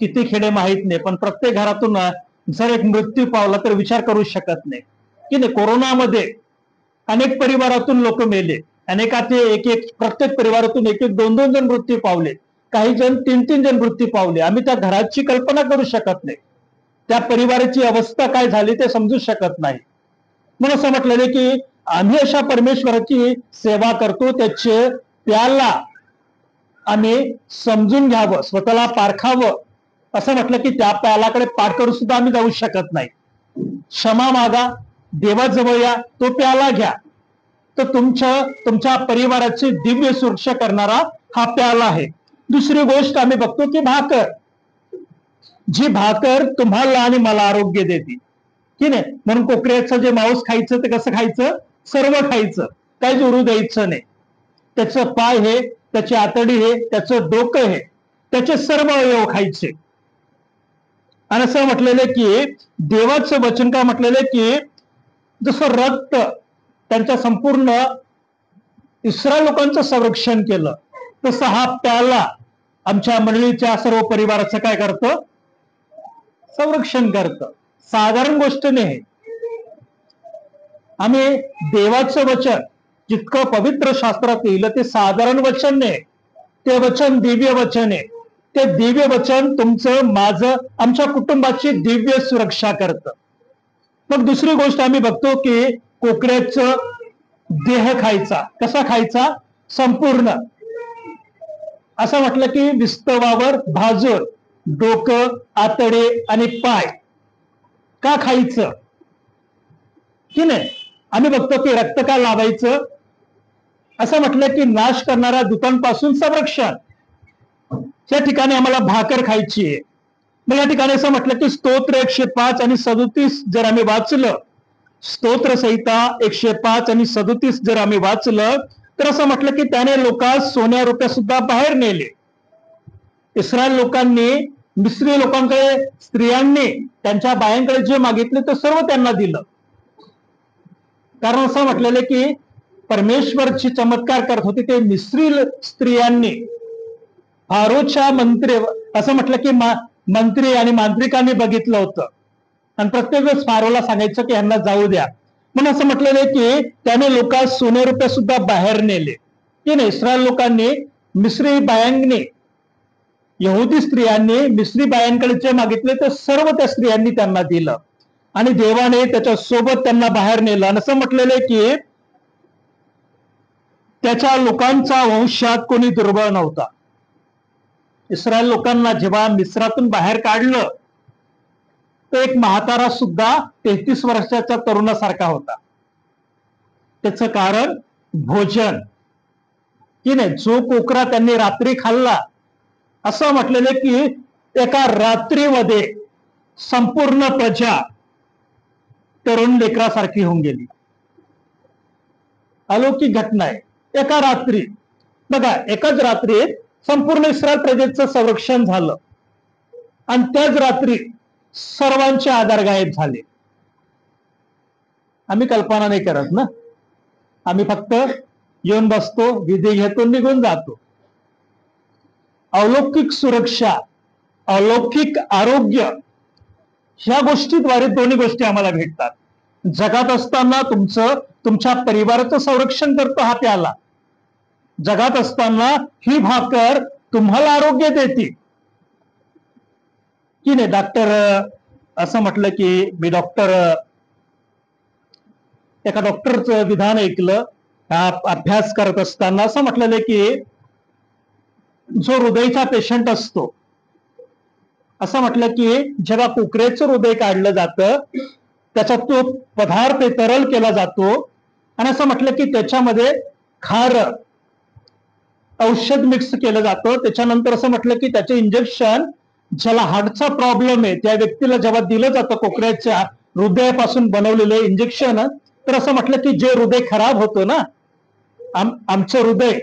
किती खेडे माहित नाही, पण प्रत्येक घरातून जर एक मृत्यू पावला तर विचार करू शकत नाही की नाही. कोरोनामध्ये अनेक परिवारातून लोक मेले, अनेकाचे एक प्रत्येक परिवारातून 1-2 जण मृत्यू पावले, काही जण 3-3 जण मृत्यू पावले. आम्ही त्या घराची कल्पना करू शकत नाही, त्या परिवाराची अवस्था काय झाली ते समजू शकत नाही. म्हणून असं म्हटलेलं की आम्ही अशा परमेश्वराची सेवा करतो, त्याचे त्याला आम्ही समजून घ्यावं, स्वतःला पारखावं. असं म्हटलं की त्या प्यालाकडे पाठ करून सुद्धा आम्ही जाऊ शकत नाही. क्षमा मागा, देवाजवळ या, तो प्याला घ्या. तर तुमच्या परिवाराची दिव्य सुरक्षा करणारा हा प्याला आहे. दुसरी गोष्ट आम्ही बघतो की भाकर, जी भाकर तुम्हाला आणि मला आरोग्य देते की नाही. म्हणून कोकऱ्याचं जे मांस खायचं ते कसं खायचं, सर्व खायचं, काही जोरू द्यायचं नाही. त्याचं पाय हे, त्याची आतडी हे, त्याचं डोकं हे, त्याचे सर्व अवयव खायचे. आणि असं म्हटलेलं की देवाचं वचन काय म्हटलेलं की जसं रक्त त्यांच्या संपूर्ण इस्रायल लोकांचं संरक्षण केलं, तसं हा प्याला आमच्या मंडळीच्या सर्व परिवाराचं काय करतं, संरक्षण करतं. साधारण गोष्ट नाही. आम्ही देवाचं वचन जितकं पवित्र शास्त्रात लिहिलं ते साधारण वचन नाही, ते वचन दिव्य वचन आहे. ते दिव्य वचन तुमचं, माझं, आमच्या कुटुंबाची दिव्य सुरक्षा करतं. मग दुसरी गोष्ट आम्ही बघतो की कोकऱ्याचं देह खायचा. कसा खायचा? संपूर्ण. असं म्हटलं की विस्तवावर भाजून डोकं, आतडे आणि पाय का खायचं की नाही. आम्ही बघतो की रक्त का लावायचं. असं म्हटलं की नाश करणाऱ्या दूतांपासून संरक्षण. या ठिकाणी आम्हाला भाकर खायची आहे. मग या ठिकाणी असं म्हटलं की स्तोत्र 105 आणि 37 जर आम्ही वाचलं, स्तोत्र संहिता 105 आणि 37 जर आम्ही वाचलं, तर असं म्हटलं की त्याने लोकांस सोन्या रुपया सुद्धा बाहेर नेले. इस्रायल लोकांनी मिस्री लोकांकडे, स्त्रियांनी त्यांच्या बायांकडे जे मागितले ते सर्व त्यांना दिलं. कारण असं म्हटलेलं की परमेश्वरची चमत्कार करत होते ते मिस्री स्त्रियांनी फारोच्या मंत्री, असं म्हटलं की मंत्री आणि मांत्रिकांनी बघितलं होतं आणि प्रत्येक वेळेस फारोला सांगायचं की यांना जाऊ द्या. म्हणून असं म्हटलेलं आहे की त्याने लोकांस सोने रुपये सुद्धा बाहेर नेले की नाही. इस्रायल लोकांनी मिस्री बायांनी, यहुदी स्त्रियांनी मिस्री बायांकडे जे मागितले ते सर्व त्या स्त्रियांनी त्यांना दिलं आणि देवाने त्याच्या सोबत त्यांना बाहेर नेलं. आणि असं म्हटलेलं आहे की त्याच्या लोकांचा वंशात कोणी दुर्बळ नव्हता. इस्रायल लोकांना जेव्हा मिस्रातून बाहेर काढलं तर एक म्हातारा सुद्धा 33 वर्षाच्या तरुणासारखा होता. त्याचं कारण भोजन की नाही. जो कोकरा त्यांनी रात्री खाल्ला, असं म्हटलेलं की एका रात्रीमध्ये संपूर्ण प्रजा तरुण लेकरासारखी होऊन गेली. अलौकिक घटना आहे. एका रात्री बघा, एकाच रात्रीत संपूर्ण इस्रायल प्रजेचं संरक्षण झालं आणि त्याच रात्री सर्वांचे आधार गायब झाले. आम्ही कल्पना नाही करत ना. आम्ही फक्त येऊन बसतो, विधी घेतो, निघून जातो. अलौकिक सुरक्षा, अलौकिक आरोग्य, ह्या गोष्टीद्वारे दोन्ही गोष्टी आम्हाला भेटतात. जगात असताना तुमच्या परिवाराचं संरक्षण करतो हा प्याला. जगात असताना ही भाकर तुम्हाला आरोग्य देते की नाही. डॉक्टर, असं म्हटलं की मी एका डॉक्टरचं विधान ऐकलं अभ्यास करत असताना. असं म्हटलेलं की जो हृदयचा पेशंट असतो, असं म्हटलं की जेव्हा कुकरेचं हृदय काढलं जातं त्याच्यात तो पदार्थ तरल केला जातो आणि असं म्हटलं की त्याच्यामध्ये खार औषध मिक्स केलं जातं. त्याच्यानंतर असं म्हटलं की त्याचे इंजेक्शन, ज्याला हार्टचा प्रॉब्लेम आहे त्या व्यक्तीला जेव्हा दिलं जातं कोकऱ्याच्या हृदयापासून बनवलेलं इंजेक्शन, तर असं म्हटलं की जे हृदय खराब होतं ना, आमचं हृदय,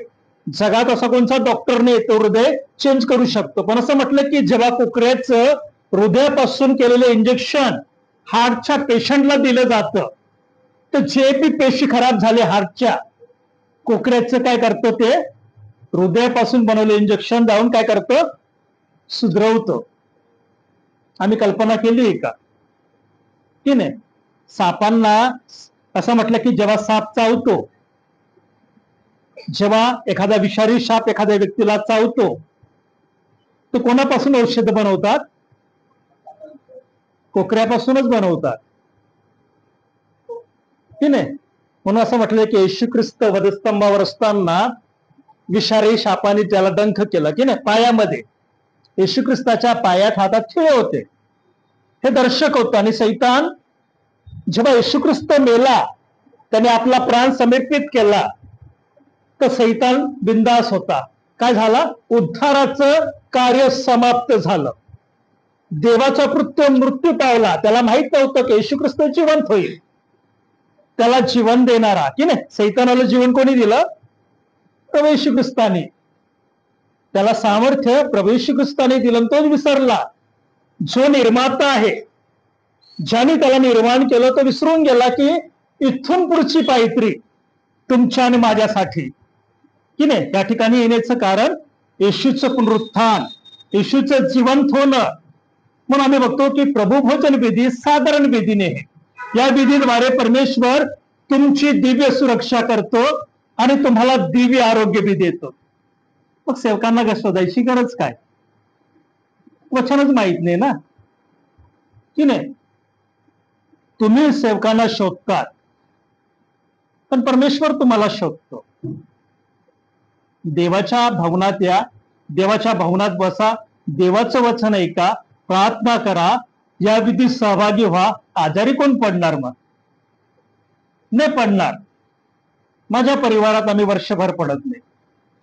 जगात असा कोणता डॉक्टर नाही तो हृदय चेंज करू शकतो. पण असं म्हटलं की जेव्हा कोकऱ्याचं हृदयापासून केलेलं इंजेक्शन हार्टच्या पेशंटला दिलं जातं, तर जे बी पेशी खराब झाले हार्टच्या, कोकऱ्याचं काय करतं ते हृदयापासून बनवलं इंजेक्शन जाऊन काय करतं, सुधरवतं. आम्ही कल्पना केली आहे का की नाही. सापांना असं म्हटलं की जेव्हा साप चावतो, जेव्हा एखादा विषारी साप एखाद्या व्यक्तीला चावतो, तो कोणापासून औषध बनवतात, कोकऱ्यापासूनच बनवतात की नाही. म्हणून असं म्हटलं की येशू ख्रिस्त वधस्तंभावर असताना विषारी सापाने त्याला डंख केलं की नाही पायामध्ये. येशू ख्रिस्ताच्या पायात हातात खिळे होते, हे दर्शक होतं. आणि सैतान जेव्हा येशू ख्रिस्त मेला, त्याने आपला प्राण समर्पित केला, तर सैतान बिंदास होता. काय झाला, उद्धाराचं कार्य समाप्त झालं. देवाचा कृत्य मृत्यू पावला. त्याला माहित नव्हतं की येशू ख्रिस्त जिवंत होईल, त्याला जीवन देणारा की नाही. सैतानाला जीवन कोणी दिलं, प्रभू येशू ख्रिस्ताने. त्याला सामर्थ्य प्रभू येशू ख्रिस्ताने दिलं, तोच विसरला. जो निर्माता आहे, ज्याने त्याला निर्माण केलं, तो विसरून गेला की इथून पुढची पायत्री तुमच्या आणि माझ्यासाठी, की नाही. त्या ठिकाणी येण्याचं कारण येशूचं पुनरुत्थान, येशूचं जिवंत होणं. म्हणून आम्ही बघतो की प्रभुभोजन विधी साधारण विधीने आहे. या विधीद्वारे परमेश्वर तुमची दिव्य सुरक्षा करतो आणि तुम्हाला दिव्य आरोग्य बी देतो. मग सेवकांना शोधायची गरज काय? वचनच माहित नाही ना, की नाही. तुम्ही सेवकांना शोधतात, पण परमेश्वर तुम्हाला शोधतो. देवाच्या भवनात या, देवाच्या भवनात बसा, देवाचं वचन ऐका, प्रार्थना करा, या विधीत सहभागी व्हा. आजारी कोण पडणार? मग नाही पडणार. माझ्या परिवारात आम्ही वर्षभर पडत नाही.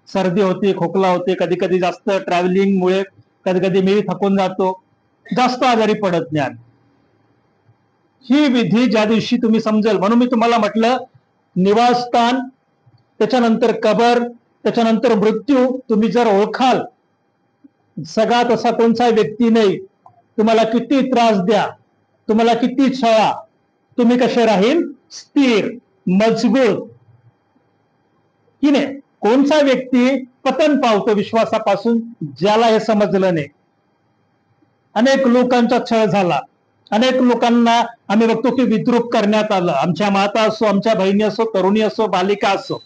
सर्दी होती, खोकला होते, कधी कधी जास्त ट्रॅव्हलिंग मुळे कधी कधी मी थकून जातो, जास्त आजारी पडत नाही. ही विधी ज्या दिवशी तुम्ही समजेल, म्हणून मी तुम्हाला म्हटलं निवासस्थान, त्याच्यानंतर कबर, त्याच्यानंतर मृत्यू. तुम्ही जर ओळखाल, सगळा तसा कोणता व्यक्ती नाही, तुम्हाला किती त्रास द्या, तुम्हाला किती छळा, तुम्ही कसे राहील? स्थिर, मजबूत, की नाही. कोणता व्यक्ती पतन पावतो विश्वासापासून? ज्याला हे समजलं नाही. अनेक लोकांचा छळ झाला, अनेक लोकांना आम्ही बघतो की विद्रूप करण्यात आलं. आमच्या माता असो, आमच्या बहिणी असो, तरुणी असो, बालिका असो.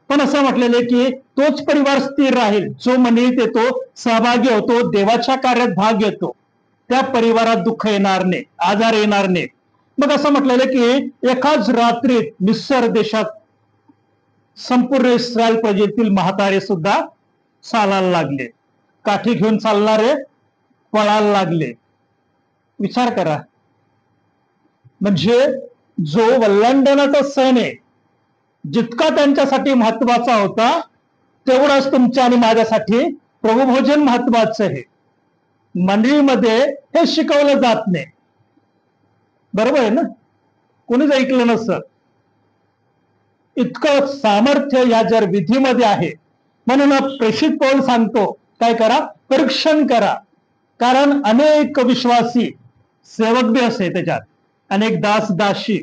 पण असं म्हटलेलं की तोच परिवार स्थिर राहील जो मंडळीत येतो, सहभागी होतो, देवाच्या कार्यात भाग घेतो. त्या परिवारात दुःख येणार नाही, आजार येणार नाही. मग असं म्हटलेलं की एकाच रात्रीत मिस्र देशात संपूर्ण इस्रायल प्रजेतील म्हातारे सुद्धा चालायला लागले. काठी घेऊन चालणारे पळायला लागले. विचार करा. म्हणजे जो वल्हांडणाचा सण आहे, जितका त्यांच्यासाठी महत्वाचा होता, तेवढाच तुमच्या आणि माझ्यासाठी प्रभुभोजन महत्वाचं आहे. मंडळीमध्ये हे शिकवलं जात नाही. बरोबर आहे ना? कोणीच ऐकलं नसतं. इतकं सामर्थ्य या जर विधीमध्ये आहे. म्हणून प्रेषित पौल सांगतो, काय करा? परीक्षण करा. कारण अनेक विश्वासी सेवक बी असे त्याच्यात, अनेक दास दासी,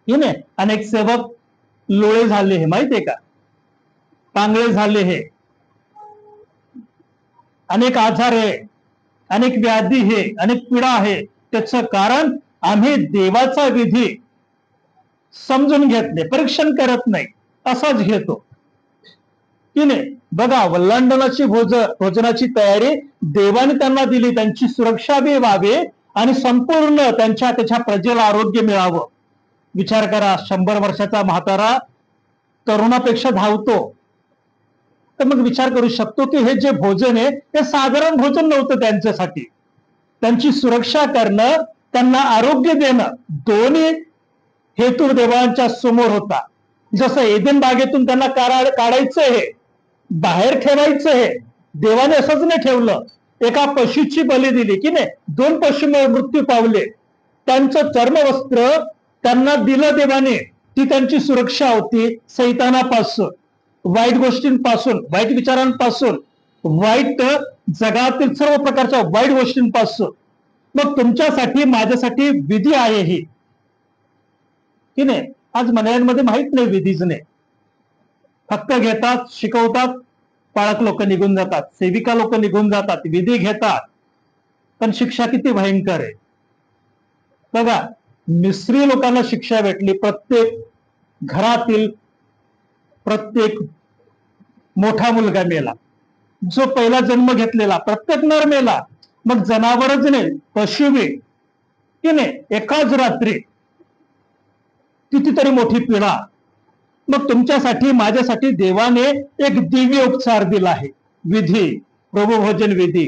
हे नाही, अनेक सेवक लोळे झाले हे, माहितीये का? पांगळे झाले हे, अनेक आजार आहे, अनेक व्याधी हे, अनेक पीडा आहे. त्याचं कारण आम्ही देवाचा विधी समजून घेत नाही, परीक्षण करत नाही, असाच घेतो, की नाही. बघा, वल्हांडणाची भोजनाची तयारी देवाने त्यांना दिली, त्यांची सुरक्षा बी व्हावी आणि संपूर्ण त्याच्या प्रजेला आरोग्य मिळावं. विचार करा, 100 वर्षाचा म्हातारा तरुणापेक्षा धावतो. तर मग विचार करू शकतो की हे जे भोजन आहे ते साधारण भोजन नव्हतं त्यांच्यासाठी. त्यांची सुरक्षा करणं, त्यांना आरोग्य देणं, दोन्ही हेतू देवांच्या समोर होता. जसं एदेन बागेतून त्यांना काढायचं आहे, बाहेर ठेवायचं आहे, देवाने असंच नाही ठेवलं. एका पशुची बली दिली, की नाही. 2 पशु मृत्यू पावले, त्यांचं चर्मवस्त्र त्यांना दिलं देवाने. ती त्यांची सुरक्षा होती सैतानापासून, वाईट गोष्टींपासून, वाईट विचारांपासून, वाईट जगातील सर्व प्रकारच्या वाईट गोष्टींपासून. मग तुमच्यासाठी माझ्यासाठी विधी आहे ही, की नाही. आज मंडळांमध्ये माहित नाही, विधीच नाही. फक्त घेतात, शिकवतात, पाळक लोक निघून जातात, सेविका लोक निघून जातात, विधी घेतात, पण शिक्षा किती भयंकर आहे. बघा, मिस्री लोकांना शिक्षा भेटली. प्रत्येक घरातील प्रत्येक मोठा मुलगा मेला, जो पहिला जन्म घेतलेला प्रत्येक नर मेला. मग जनावरच नाही, पशु बी, की नाही. एकाच रात्री कितीतरी मोठी पीडा. मग तुमच्यासाठी माझ्यासाठी देवाने एक दिव्य उपचार दिला आहे, विधी, प्रभुभोजन विधी,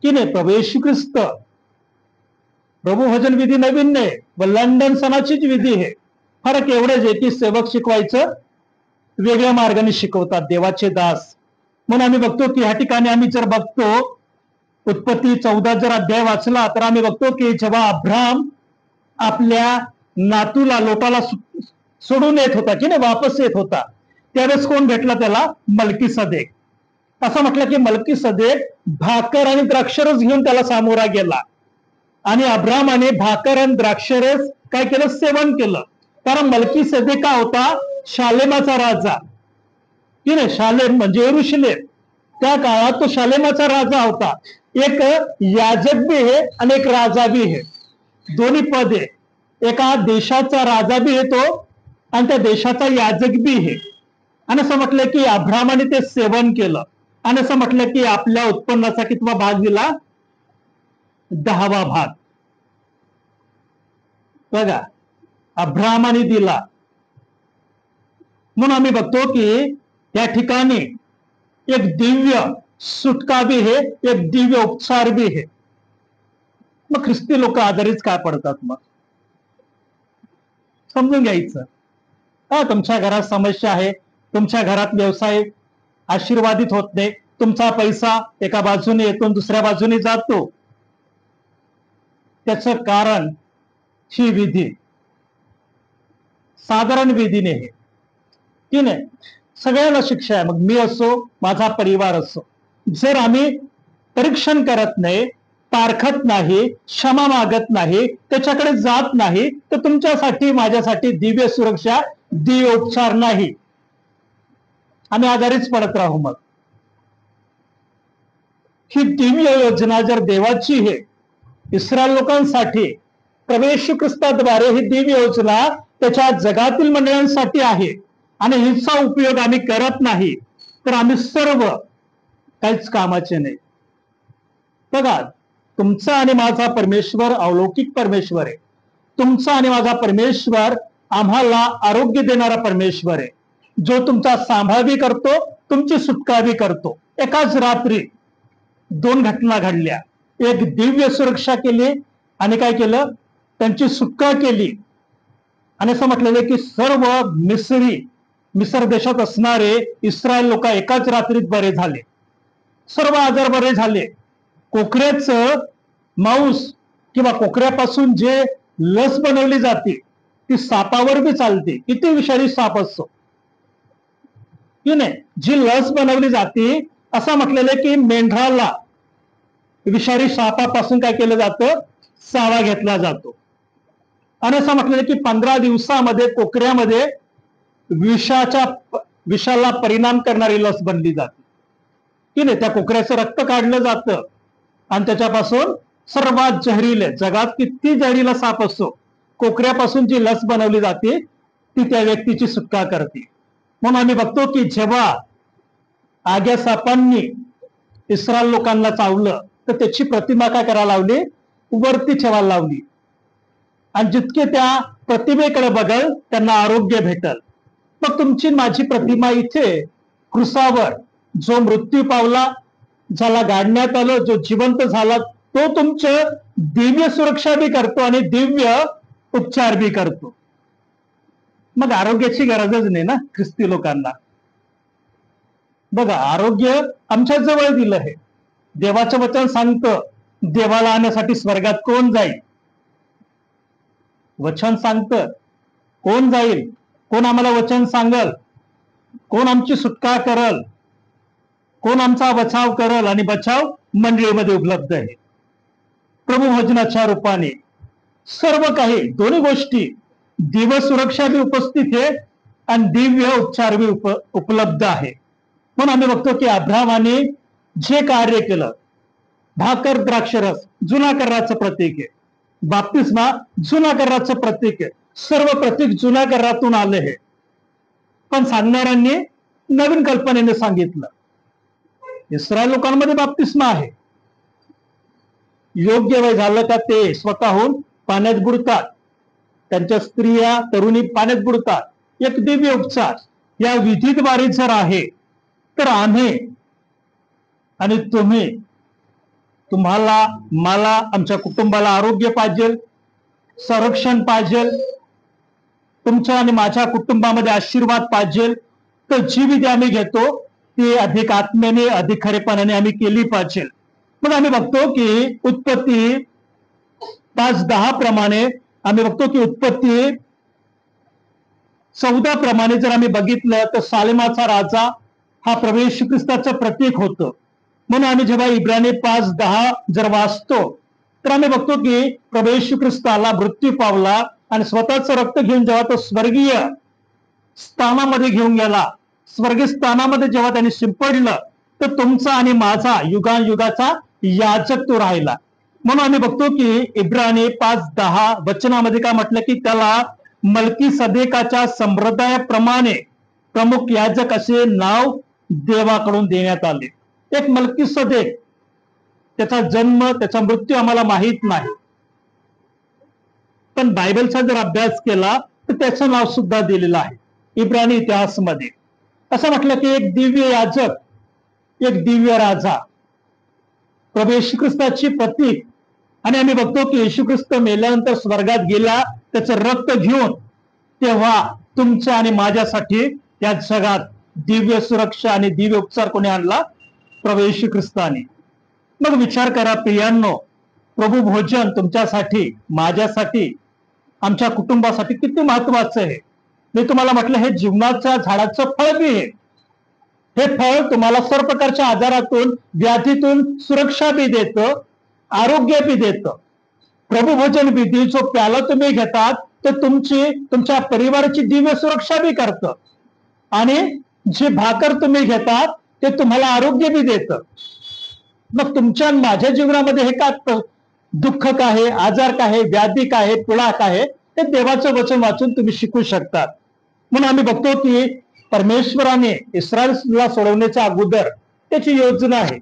की नाही. प्रभू येशू ख्रिस्त. प्रभुभोजन विधी नवीन नाही, वल्हांडण सणाचीच विधी आहे. फरक एवढंच आहे की सेवक शिकवायचं वेगळ्या मार्गाने शिकवतात, देवाचे दास. म्हणून आम्ही बघतो की ह्या ठिकाणी आम्ही जर बघतो, उत्पत्ती 14 जर अध्याय वाचला, तर आम्ही बघतो की जेव्हा अब्राहम आपल्या नातूला, लोटाला सोडून येत होता, की नाही, वापस येत होता, त्यावेळेस कोण भेटला त्याला? मलकीसदेक. असं म्हटलं की मल्कीसदेक भाकर आणि द्राक्षरस घेऊन त्याला सामोरा गेला आणि अब्रामाने भाकर आणि द्राक्षरस काय केलं, सेवन केलं. कारण मल्कीसदेक का होता, शालेमाचा राजा, की नाही, शालेम म्हणजे यरुशलेम, त्या काळात तो शालेमाचा राजा होता. एक याजक बी आहे आणि एक राजा बी आहे, दोन्ही पद आहे. एका देशाचा राजा बी आहे तो आणि त्या देशाचा याजक बी आहे. आणि असं म्हटलं की अब्रामाने ते सेवन केलं आणि असं म्हटलं की आपल्या उत्पन्नाचा कितवा भाग दिला, 10वा भाग. बघा, अब्रामाने दिला. म्हणून आम्ही बघतो की त्या ठिकाणी एक दिव्य सुटका भी है, एक दिव्य उपचार भी है. मग ख्रिस्ती लोक आजारीच काय पडतात, मग समजून घ्यायचं. तुमच्या घरात समस्या आहे, तुमच्या घरात व्यवसाय आशीर्वादित होत नाही, तुमचा पैसा एका बाजूने येतो दुसऱ्या बाजूने जातो, त्याचं कारण ही विधी, साधारण विधीने हे, की नाही, सगळ्यांना शिक्षा आहे. मग मी असो, माझा परिवार असो, जर आम्ही परीक्षण करत नाही, पारखत नाही, क्षमा मागत नाही, त्याच्याकडे जात नाही, तर तुमच्यासाठी माझ्यासाठी दिव्य सुरक्षा, दिव्य उपचार नाही. आम्ही आजारीच पडत राहू. मग ही दिव्य योजना जर देवाची आहे, इस्रायल लोकांसाठी प्रवेश ख्रिस्ताद्वारे ही दिव्य योजना त्याच्या जगातील मंडळांसाठी आहे आणि हिचा उपयोग आम्ही करत नाही तर आम्ही सर्व काहीच कामाचे नाही. बघा, तुमचा आणि माझा परमेश्वर अलौकिक परमेश्वर आहे. तुमचा आणि माझा परमेश्वर आम्हाला आरोग्य देणारा परमेश्वर आहे, जो तुमचा सांभाळ बी करतो, तुमची सुटका बी करतो. एकाच रात्री 2 घटना घडल्या, एक दिव्य सुरक्षा केली आणि काय केलं, त्यांची सुटका केली. आणि असं म्हटलेलं की सर्व मिसर देशात असणारे इस्रायल लोक एकाच रात्रीत बरे झाले, सर्व आजार बरे झाले. कोकऱ्याचं मांस किंवा कोकऱ्यापासून जे लस बनवली जाते ती सापावर बी चालते, किती विषारी साप असतो, की नाही. जी लस बनवली जाते, असं म्हटलेलं की मेंढराला विषारी सापापासून काय केलं जातं, सावा घेतला जातो. आणि असं म्हटलेलं की 15 दिवसामध्ये कोकऱ्यामध्ये विषाला परिणाम करणारी लस बनली जाते, की नाही. त्या कोकऱ्याचं रक्त काढलं जातं आणि त्याच्यापासून सर्वात जहरीले, जगात किती जहरीला साप असतो, कोकऱ्यापासून जी लस बनवली जाते ती त्या व्यक्तीची सुटका करते. म्हणून आम्ही बघतो की जेव्हा आग्या सापांनी इस्रायल लोकांना चावलं तर त्याची प्रतिमा काय करायला लावली, वरती ठेवायला लावली. आणि जितके त्या प्रतिमेकडे बघल त्यांना आरोग्य भेटल. मग तुमची माझी प्रतिमा इथे क्रुसावर जो मृत्यू पावला, ज्याला गाडण्यात आलं, जो जिवंत झाला, तो तुमचं दिव्य सुरक्षा बी करतो आणि दिव्य उपचार बी करतो. मग आरोग्याची गरजच नाही ना ख्रिस्ती लोकांना. बघा, आरोग्य आमच्या जवळ दिलं आहे. देवाचं वचन सांगतं, देवाला आणण्यासाठी स्वर्गात कोण जाईल, वचन सांगतं, कोण जाईल, कोण आम्हाला वचन सांगल, कोण आमची सुटका करल, कोण आमचा बचाव करल, आणि बचाव मंडळीमध्ये उपलब्ध आहे. प्रभू भजनाच्या रूपाने सर्व काही, दोन्ही गोष्टी, दिव्य सुरक्षा भी उपस्थित आहे आणि दिव्य उपचार भी उपलब्ध आहे. म्हणून आम्ही बघतो की अब्रामाने जे कार्य केलं, भाकर द्राक्षरस जुना कराराचं प्रतीक आहे, बाप्तिस्मा जुना कराराचं प्रतीक आहे, सर्व प्रतीक जुना करारातून आले आहे. पण सांगणाऱ्यांनी नवीन कल्पनेने सांगितलं. इस्रायल लोकांमध्ये बाप्तिस्मा आहे, योग्य वय झालं का ते स्वतःहून पाण्यात बुडतात, त्यांच्या स्त्रिया तरुणी पाण्यात बुडतात. एक दिव्य उपचार या विधीद्वारे जर आहे तर आम्ही आणि तुम्ही, तुम्हाला, मला, आमच्या कुटुंबाला आरोग्य पाहिजे, संरक्षण पाहिजे, तुमच्या आणि माझ्या कुटुंबामध्ये आशीर्वाद पाहिजे, तर जी विधी आम्ही घेतो ती अधिक आत्म्याने, अधिक खरेपणाने आम्ही केली पाहिजे. मग आम्ही बघतो की उत्पत्ती 5:10 प्रमाणे आम्ही बघतो की उत्पत्ती 14 प्रमाणे जर आम्ही बघितलं तर सालेमाचा राजा हा प्रभू येशू ख्रिस्ताचं प्रतीक होतं. म्हणून आम्ही जेव्हा इब्रानी 5:10 जर वाचतो तर आम्ही बघतो की प्रभू येशू ख्रिस्ताला मृत्यू पावला आणि स्वतःचं रक्त घेऊन जेव्हा तो स्वर्गीय स्थानामध्ये घेऊन गेला, स्वर्गीय स्थानामध्ये जेव्हा त्यांनी शिंपडलं, तर तुमचा आणि माझा युगांयुगाचा याजक तो राहिला. म्हणून आम्ही बघतो की इब्रानी 5:10 वचनामध्ये काय म्हटलं की त्याला मल्कीसदेकाच्या संप्रदायाप्रमाणे प्रमुख याजक असे नाव देवाकडून देण्यात आले. एक मल्कीसदेक, त्याचा जन्म त्याचा मृत्यू आम्हाला माहित नाही, पण बायबलचा जर अभ्यास केला तर त्याचं नाव सुद्धा दिलेलं आहे इब्रानी इतिहासमध्ये. असं म्हटलं की एक दिव्य याजक, एक दिव्य राजा, प्रभू येशू ख्रिस्ताची प्रतीक. आणि आम्ही बघतो की येशू ख्रिस्त मेल्यानंतर स्वर्गात गेला त्याचं रक्त घेऊन, तेव्हा तुमच्या आणि माझ्यासाठी या जगात दिव्य सुरक्षा आणि दिव्य उपचार कोणी आणला? प्रभू येशू ख्रिस्ताने. मग विचार करा प्रियांनो, प्रभू भोजन तुमच्यासाठी, माझ्यासाठी, आमच्या कुटुंबासाठी किती महत्वाचं आहे. मी तुम्हाला म्हटलं हे जीवनाच्या झाडाचं फळ बी आहे. हे फळ तुम्हाला सर्व प्रकारच्या आजारातून, व्याधीतून सुरक्षा बी देतं, आरोग्य बी देतं. प्रभू भोजन विधी जो प्याला तुम्ही घेतात तर तुमच्या परिवाराची दिव्य सुरक्षा बी करतं, आणि जे भाकर तुम्ही घेतात ते तुम्हाला आरोग्य बी देतं. मग तुमच्या माझ्या जीवनामध्ये हे का दुःख काय आहे, आजार काय आहे, व्याधी काय आहे, पिडा काय आहे, ते देवाचं वचन वाचून तुम्ही शिकू शकतात. म्हणून आम्ही बघतो की परमेश्वराने इस्रायलला सोडवण्याच्या अगोदर त्याची योजना आहे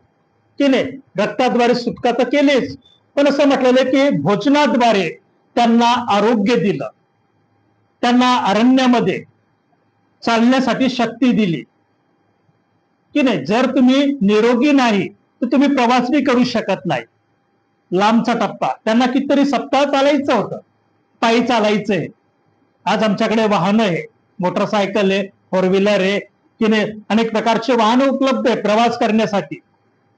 की नाही. रक्ताद्वारे सुटका तर केलीच, पण असं म्हटलेलं की भोजनाद्वारे त्यांना आरोग्य दिलं, त्यांना अरण्यामध्ये चालण्यासाठी शक्ती दिली की नाही. जर तुम्ही निरोगी नाही तर तुम्ही प्रवास बी करू शकत नाही. लांबचा टप्पा त्यांना कितीतरी सप्ताह चालायचं होतं, पायी चालायचंय. आज आमच्याकडे वाहनं आहे, मोटरसायकल आहे, फोर व्हीलर आहे की नाही, अनेक प्रकारचे वाहन उपलब्ध आहे प्रवास करण्यासाठी.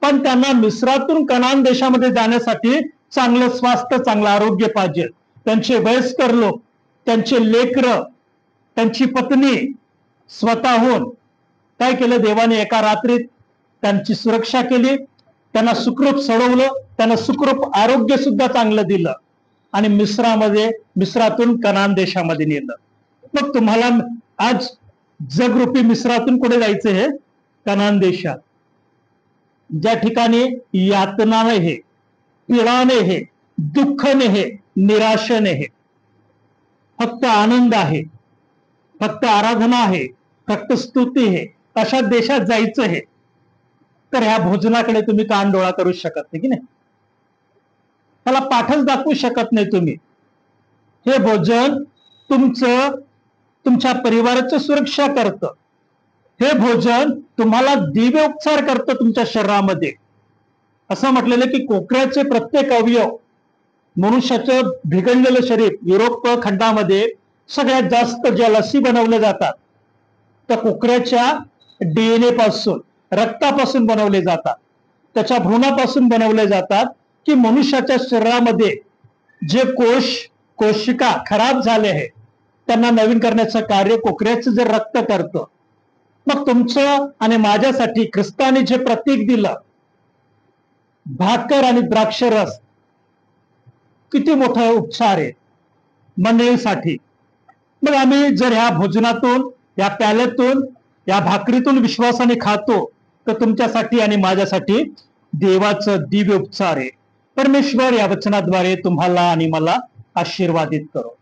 पण त्यांना मिस्रातून कनान देशामध्ये जाण्यासाठी चांगलं स्वास्थ्य, चांगलं आरोग्य पाहिजे. त्यांचे वयस्कर लोक, त्यांचे लेकरं, त्यांची पत्नी स्वतःहून काय केलं, देवाने एका रात्रीत त्यांची सुरक्षा केली, त्यांना सुखरूप सोडवलं, त्यांना सुखरूप आरोग्य सुद्धा चांगलं दिलं आणि मिस्रातून कनान देशामध्ये नेलं. मग तुम्हाला आज जगरूपी मिस्रातून कुठे जायचं आहे? कनान देशात, ज्या ठिकाणी यातना नाही, पीडा नाही, दुःख नाही, निराशा नाही, फक्त आनंद आहे, फक्त आराधना आहे, फक्त स्तुती आहे, अशा देशात जायचं आहे. तर ह्या भोजनाकडे तुम्ही कान डोळा करू शकत नाही की नाही, त्याला पाठच दाखवू शकत नाही तुम्ही. हे भोजन तुमच्या परिवाराची सुरक्षा करतं. हे भोजन तुम्हाला दिव्य उपचार करतं तुमच्या शरीरामध्ये. असं म्हटलेलं की कोकऱ्याचे प्रत्येक अवयव, मनुष्याचं बिघडलेलं शरीर, युरोप खंडामध्ये सगळ्यात जास्त ज्या लसी बनवल्या जातात त्या कोकऱ्याच्या DNA पासून, रक्तापासून बनवले जातात, त्याच्या भ्रूणापासून बनवले जातात. की मनुष्याच्या शरीरामध्ये जे कोशिका खराब झाले आहे त्यांना नवीन करण्याचं कार्य कोकऱ्याचं जे रक्त करतं. मग तुमचं आणि माझ्यासाठी ख्रिस्ताने जे प्रतीक दिलं, भाकर आणि द्राक्ष रस, किती मोठा उपचार आहे मंडळीसाठी. मग आम्ही जर ह्या भोजनातून, या प्याल्यातून, या भाकरीतून विश्वासाने खातो तर तुमच्यासाठी आणि माझ्यासाठी देवाचं दिव्य उपचार आहे. परमेश्वर या वचनाद्वारे तुम्हाला आणि मला आशीर्वादित करो.